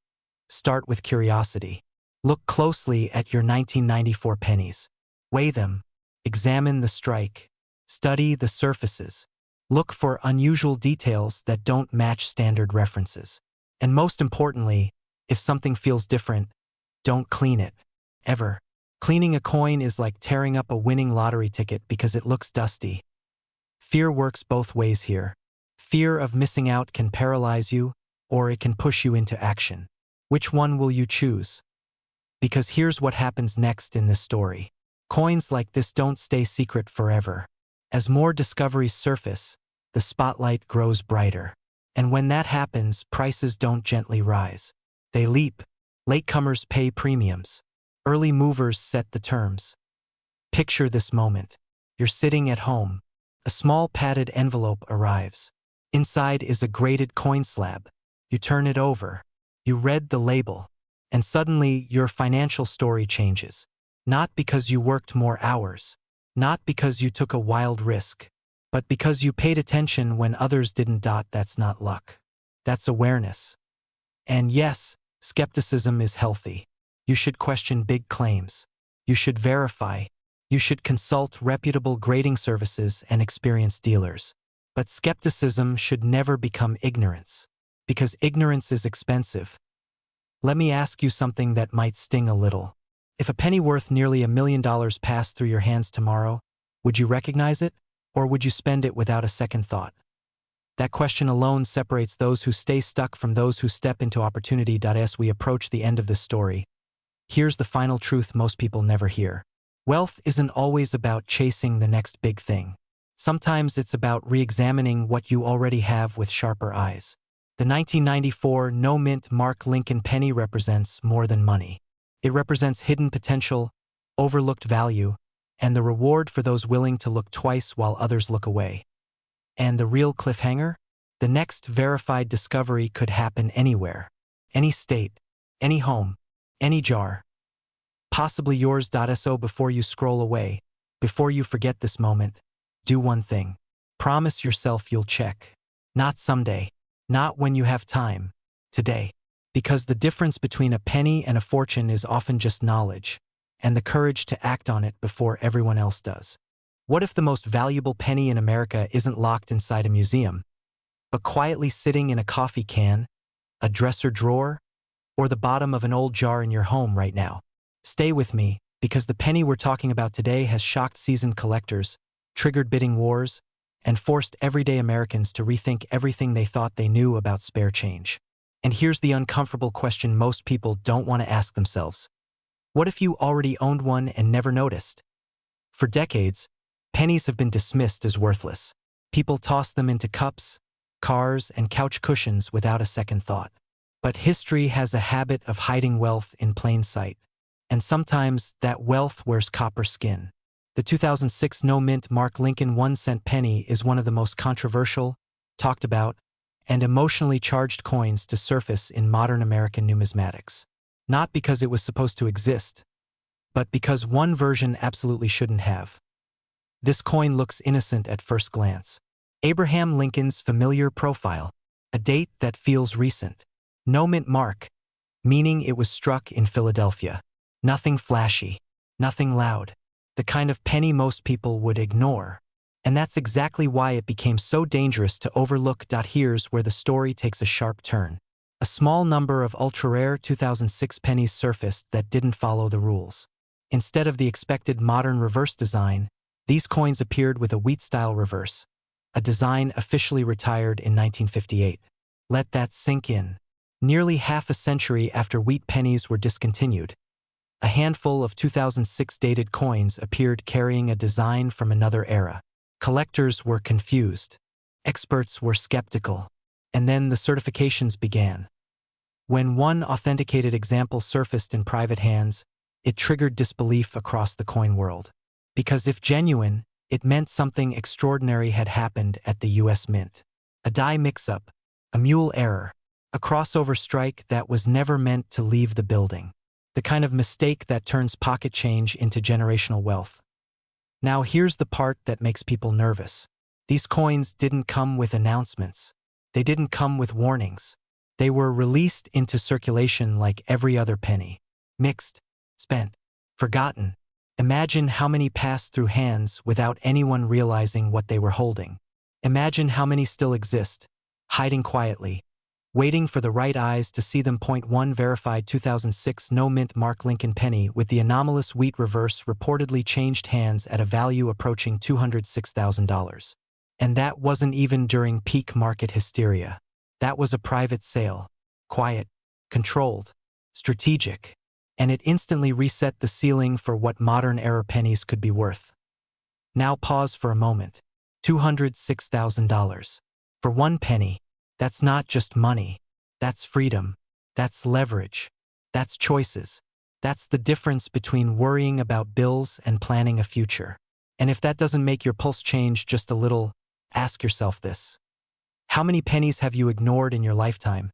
[SPEAKER 1] start with curiosity. Look closely at your 1994 pennies. Weigh them. Examine the strike. Study the surfaces. Look for unusual details that don't match standard references. And most importantly, if something feels different, don't clean it. Ever. Cleaning a coin is like tearing up a winning lottery ticket because it looks dusty. Fear works both ways here. Fear of missing out can paralyze you, or it can push you into action. Which one will you choose? Because here's what happens next in this story. Coins like this don't stay secret forever. As more discoveries surface, the spotlight grows brighter. And when that happens, prices don't gently rise. They leap. Latecomers pay premiums. Early movers set the terms. Picture this moment. You're sitting at home. A small padded envelope arrives. Inside is a graded coin slab. You turn it over. You read the label. And suddenly, your financial story changes. Not because you worked more hours. Not because you took a wild risk. But because you paid attention when others didn't. That's not luck. That's awareness. And yes, skepticism is healthy. You should question big claims. You should verify. You should consult reputable grading services and experienced dealers. But skepticism should never become ignorance. Because ignorance is expensive. Let me ask you something that might sting a little. If a penny worth nearly $1 million passed through your hands tomorrow, would you recognize it? Or would you spend it without a second thought? That question alone separates those who stay stuck from those who step into opportunity. As we approach the end of this story, here's the final truth most people never hear. Wealth isn't always about chasing the next big thing. Sometimes it's about re-examining what you already have with sharper eyes. The 1994 no-mint Mark Lincoln penny represents more than money. It represents hidden potential, overlooked value, and the reward for those willing to look twice while others look away. And the real cliffhanger? The next verified discovery could happen anywhere. Any state, any home, any jar. Possibly yours. So before you scroll away, before you forget this moment, do one thing. Promise yourself you'll check. Not someday. Not when you have time. Today. Because the difference between a penny and a fortune is often just knowledge, and the courage to act on it before everyone else does. What if the most valuable penny in America isn't locked inside a museum, but quietly sitting in a coffee can, a dresser drawer, or the bottom of an old jar in your home right now? Stay with me, because the penny we're talking about today has shocked seasoned collectors, triggered bidding wars, and forced everyday Americans to rethink everything they thought they knew about spare change. And here's the uncomfortable question most people don't want to ask themselves. What if you already owned one and never noticed? For decades, pennies have been dismissed as worthless. People toss them into cups, cars, and couch cushions without a second thought. But history has a habit of hiding wealth in plain sight. And sometimes that wealth wears copper skin. The 2006 no-mint Mark Lincoln 1-cent penny is one of the most controversial, talked about, and emotionally charged coins to surface in modern American numismatics. Not because it was supposed to exist, but because one version absolutely shouldn't have. This coin looks innocent at first glance. Abraham Lincoln's familiar profile, a date that feels recent. No-mint mark, meaning it was struck in Philadelphia. Nothing flashy, nothing loud. The kind of penny most people would ignore. And that's exactly why it became so dangerous to overlook. Here's where the story takes a sharp turn. A small number of ultra-rare 2006 pennies surfaced that didn't follow the rules. Instead of the expected modern reverse design, these coins appeared with a wheat-style reverse, a design officially retired in 1958. Let that sink in. Nearly half a century after wheat pennies were discontinued, a handful of 2006 dated coins appeared carrying a design from another era. Collectors were confused. Experts were skeptical. And then the certifications began. When one authenticated example surfaced in private hands, it triggered disbelief across the coin world. Because if genuine, it meant something extraordinary had happened at the US Mint. A die mix-up, a mule error, a crossover strike that was never meant to leave the building. The kind of mistake that turns pocket change into generational wealth. Now here's the part that makes people nervous. These coins didn't come with announcements. They didn't come with warnings. They were released into circulation like every other penny. Mixed, spent, forgotten. Imagine how many passed through hands without anyone realizing what they were holding. Imagine how many still exist, hiding quietly, waiting for the right eyes to see them. One verified 2006 no-mint Mark Lincoln penny with the anomalous wheat reverse reportedly changed hands at a value approaching $206,000. And that wasn't even during peak market hysteria. That was a private sale. Quiet, controlled, strategic, and it instantly reset the ceiling for what modern-era pennies could be worth. Now pause for a moment. $206,000. For one penny, that's not just money. That's freedom. That's leverage. That's choices. That's the difference between worrying about bills and planning a future. And if that doesn't make your pulse change just a little, ask yourself this. How many pennies have you ignored in your lifetime?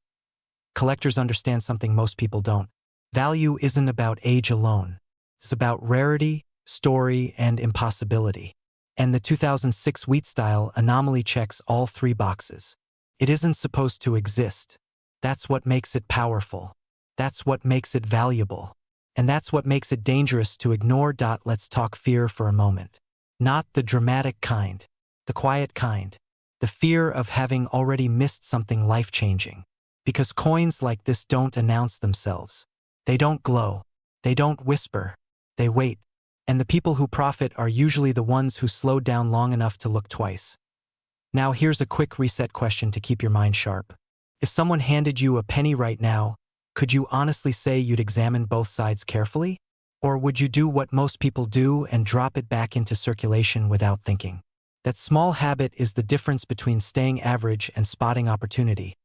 [SPEAKER 1] Collectors understand something most people don't. Value isn't about age alone. It's about rarity, story, and impossibility. And the 2006 wheat style anomaly checks all three boxes. It isn't supposed to exist. That's what makes it powerful. That's what makes it valuable. And that's what makes it dangerous to ignore. Let's talk fear for a moment. Not the dramatic kind, the quiet kind. The fear of having already missed something life-changing. Because coins like this don't announce themselves. They don't glow. They don't whisper. They wait. And the people who profit are usually the ones who slowed down long enough to look twice. Now here's a quick reset question to keep your mind sharp. If someone handed you a penny right now, could you honestly say you'd examine both sides carefully? Or would you do what most people do and drop it back into circulation without thinking? That small habit is the difference between staying average and spotting opportunity.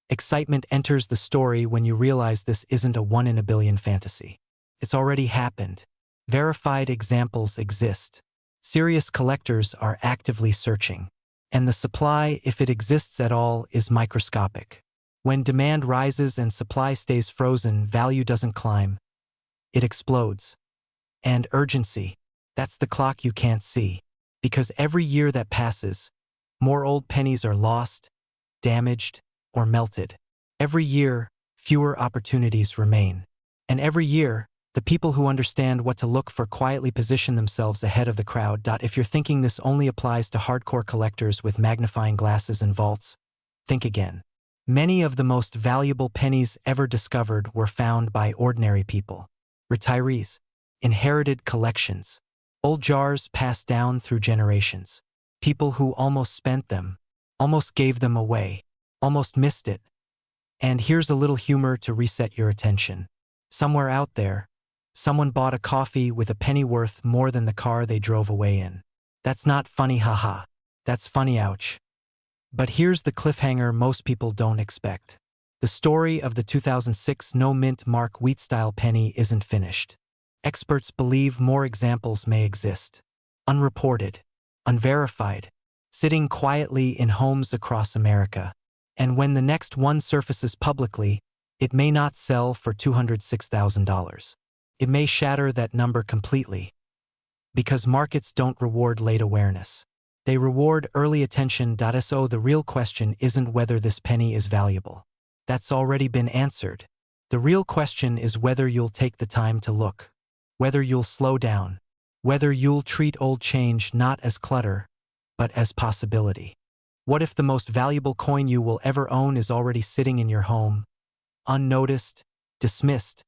[SPEAKER 1] Excitement enters the story when you realize this isn't a one-in-a-billion fantasy. It's already happened. Verified examples exist. Serious collectors are actively searching. And the supply, if it exists at all, is microscopic. When demand rises and supply stays frozen, value doesn't climb. It explodes. And urgency, that's the clock you can't see. Because every year that passes, more old pennies are lost, damaged, or melted. Every year, fewer opportunities remain. And every year, the people who understand what to look for quietly position themselves ahead of the crowd. If you're thinking this only applies to hardcore collectors with magnifying glasses and vaults, think again. Many of the most valuable pennies ever discovered were found by ordinary people. Retirees, inherited collections, old jars passed down through generations. People who almost spent them, almost gave them away, almost missed it. And here's a little humor to reset your attention. Somewhere out there, someone bought a coffee with a penny worth more than the car they drove away in. That's not funny, haha. That's funny, ouch. But here's the cliffhanger most people don't expect. The story of the 2006 no-mint mark wheat-style penny isn't finished. Experts believe more examples may exist. Unreported, unverified, sitting quietly in homes across America. And when the next one surfaces publicly, it may not sell for $206,000. It may shatter that number completely. Because markets don't reward late awareness. They reward early attention. So the real question isn't whether this penny is valuable. That's already been answered. The real question is whether you'll take the time to look. Whether you'll slow down. Whether you'll treat old change not as clutter, but as possibility. What if the most valuable coin you will ever own is already sitting in your home, unnoticed, dismissed,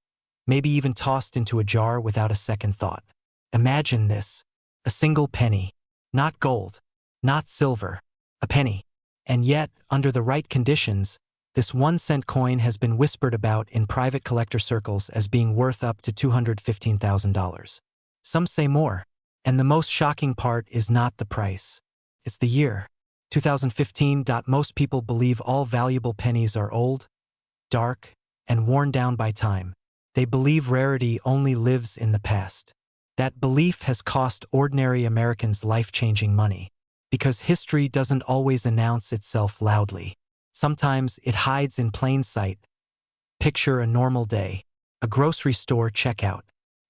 [SPEAKER 1] maybe even tossed into a jar without a second thought? Imagine this. A single penny. Not gold, not silver, a penny. And yet, under the right conditions, this 1-cent coin has been whispered about in private collector circles as being worth up to $215,000. Some say more. And the most shocking part is not the price. It's the year. 2015. Most people believe all valuable pennies are old, dark, and worn down by time. They believe rarity only lives in the past. That belief has cost ordinary Americans life-changing money. Because history doesn't always announce itself loudly. Sometimes it hides in plain sight. Picture a normal day. A grocery store checkout.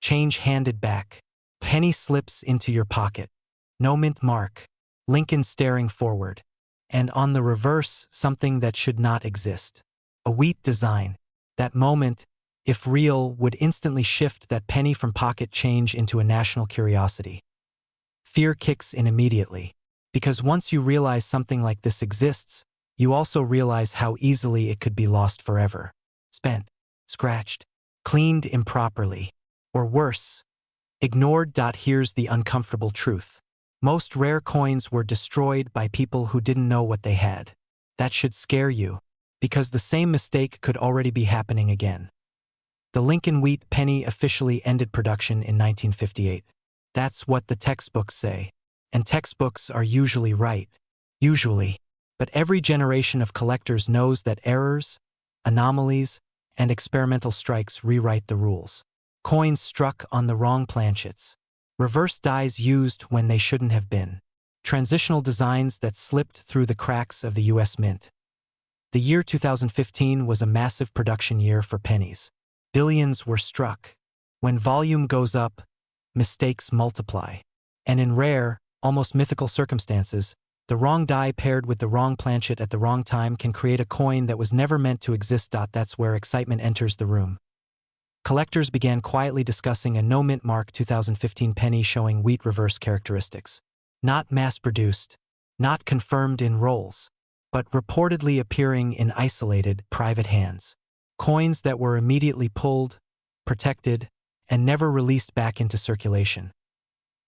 [SPEAKER 1] Change handed back. Penny slips into your pocket. No mint mark. Lincoln staring forward. And on the reverse, something that should not exist. A wheat design. That moment, if real, would instantly shift that penny from pocket change into a national curiosity. Fear kicks in immediately. Because once you realize something like this exists, you also realize how easily it could be lost forever. Spent, scratched, cleaned improperly, or worse, ignored. Here's the uncomfortable truth. Most rare coins were destroyed by people who didn't know what they had. That should scare you. because the same mistake could already be happening again. The Lincoln wheat penny officially ended production in 1958. That's what the textbooks say. And textbooks are usually right. Usually. But every generation of collectors knows that errors, anomalies, and experimental strikes rewrite the rules. Coins struck on the wrong planchets. Reverse dies used when they shouldn't have been. Transitional designs that slipped through the cracks of the U.S. Mint. The year 2015 was a massive production year for pennies. Billions were struck. When volume goes up, mistakes multiply. And in rare, almost mythical circumstances, the wrong die paired with the wrong planchet at the wrong time can create a coin that was never meant to exist. That's where excitement enters the room. Collectors began quietly discussing a no-mint mark 2015 penny showing wheat reverse characteristics. Not mass-produced, not confirmed in rolls, but reportedly appearing in isolated, private hands. Coins that were immediately pulled, protected, and never released back into circulation.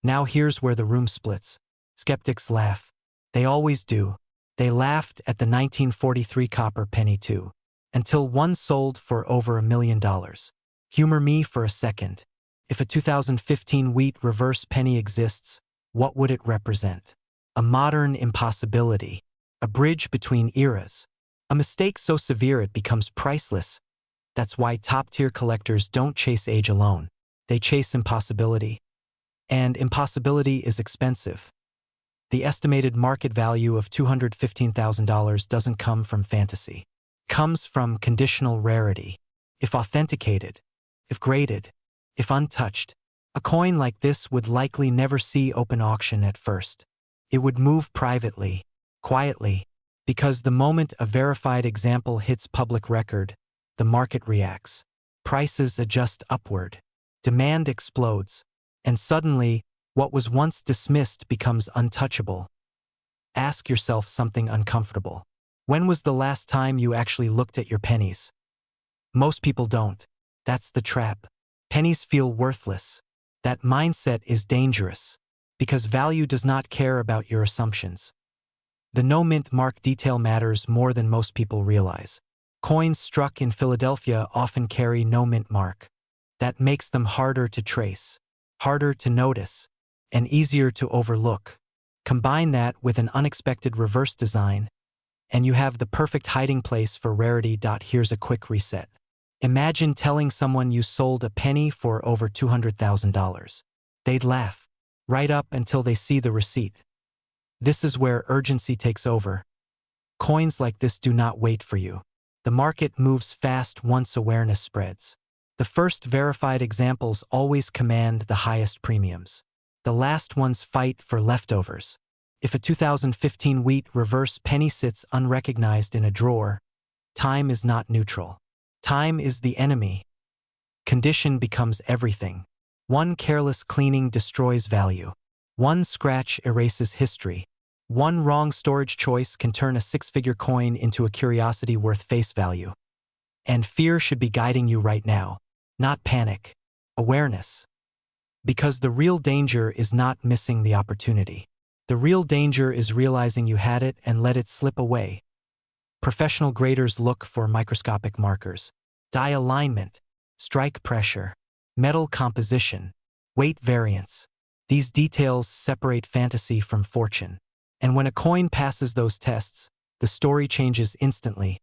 [SPEAKER 1] Now here's where the room splits. Skeptics laugh. They always do. They laughed at the 1943 copper penny too, until one sold for over $1 million. Humor me for a second. If a 2015 wheat reverse penny exists, what would it represent? A modern impossibility. A bridge between eras. A mistake so severe it becomes priceless. That's why top-tier collectors don't chase age alone. They chase impossibility. And impossibility is expensive. The estimated market value of $215,000 doesn't come from fantasy. It comes from conditional rarity. If authenticated, if graded, if untouched, a coin like this would likely never see open auction at first. It would move privately, quietly, because the moment a verified example hits public record, the market reacts. Prices adjust upward. Demand explodes. And suddenly, what was once dismissed becomes untouchable. Ask yourself something uncomfortable. When was the last time you actually looked at your pennies? Most people don't. That's the trap. Pennies feel worthless. That mindset is dangerous, because value does not care about your assumptions. The no-mint mark detail matters more than most people realize. Coins struck in Philadelphia often carry no mint mark. That makes them harder to trace, harder to notice, and easier to overlook. Combine that with an unexpected reverse design, and you have the perfect hiding place for rarity. Here's a quick reset. Imagine telling someone you sold a penny for over $200,000. They'd laugh, right up until they see the receipt. This is where urgency takes over. Coins like this do not wait for you. The market moves fast once awareness spreads. The first verified examples always command the highest premiums. The last ones fight for leftovers. If a 2015 wheat reverse penny sits unrecognized in a drawer, time is not neutral. Time is the enemy. Condition becomes everything. One careless cleaning destroys value. One scratch erases history. One wrong storage choice can turn a six-figure coin into a curiosity worth face value. And fear should be guiding you right now. Not panic. Awareness. Because the real danger is not missing the opportunity. The real danger is realizing you had it and let it slip away. Professional graders look for microscopic markers. Die alignment, strike pressure, metal composition, weight variance. These details separate fantasy from fortune. And when a coin passes those tests, the story changes instantly.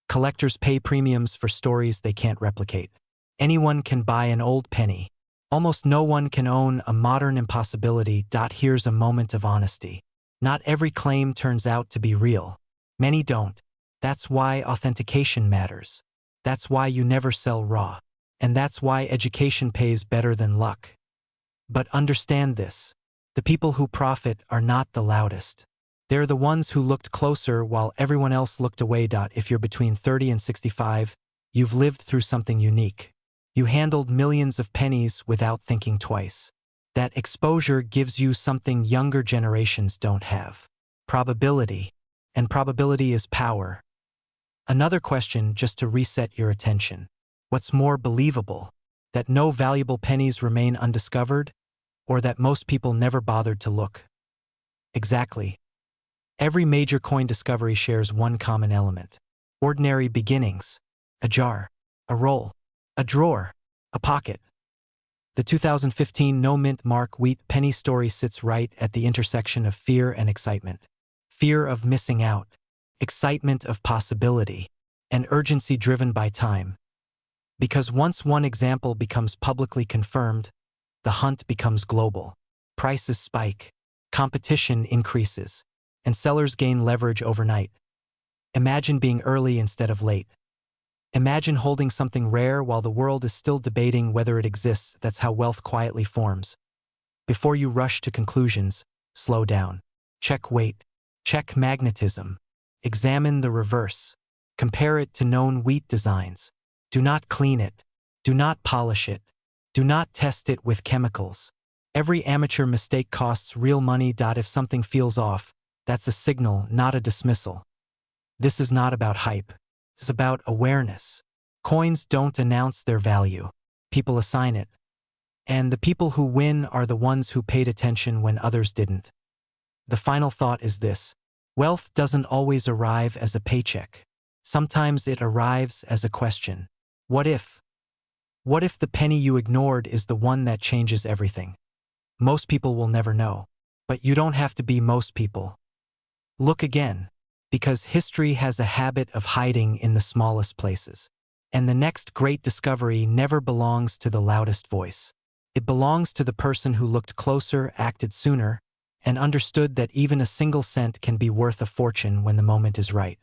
[SPEAKER 1] Collectors pay premiums for stories they can't replicate. Anyone can buy an old penny. Almost no one can own a modern impossibility. Here's a moment of honesty. Not every claim turns out to be real. Many don't. That's why authentication matters. That's why you never sell raw. And that's why education pays better than luck. But understand this. The people who profit are not the loudest. They're the ones who looked closer while everyone else looked away. If you're between 30 and 65, you've lived through something unique. You handled millions of pennies without thinking twice. That exposure gives you something younger generations don't have. Probability. And probability is power. Another question just to reset your attention. What's more believable? That no valuable pennies remain undiscovered? Or that most people never bothered to look? Exactly. Every major coin discovery shares one common element. Ordinary beginnings. A jar, a roll, a drawer, a pocket. The 2015 no-mint mark wheat penny story sits right at the intersection of fear and excitement. Fear of missing out, excitement of possibility, and urgency driven by time. Because once one example becomes publicly confirmed, the hunt becomes global. Prices spike, competition increases, and sellers gain leverage overnight. Imagine being early instead of late. Imagine holding something rare while the world is still debating whether it exists. That's how wealth quietly forms. Before you rush to conclusions, slow down. Check weight. Check magnetism. Examine the reverse. Compare it to known wheat designs. Do not clean it. Do not polish it. Do not test it with chemicals. Every amateur mistake costs real money. If something feels off, that's a signal, not a dismissal. This is not about hype. It's about awareness. Coins don't announce their value. People assign it. And the people who win are the ones who paid attention when others didn't. The final thought is this: wealth doesn't always arrive as a paycheck. Sometimes it arrives as a question. What if? What if the penny you ignored is the one that changes everything? Most people will never know. But you don't have to be most people. Look again. Because history has a habit of hiding in the smallest places. And the next great discovery never belongs to the loudest voice. It belongs to the person who looked closer, acted sooner, and understood that even a single cent can be worth a fortune when the moment is right.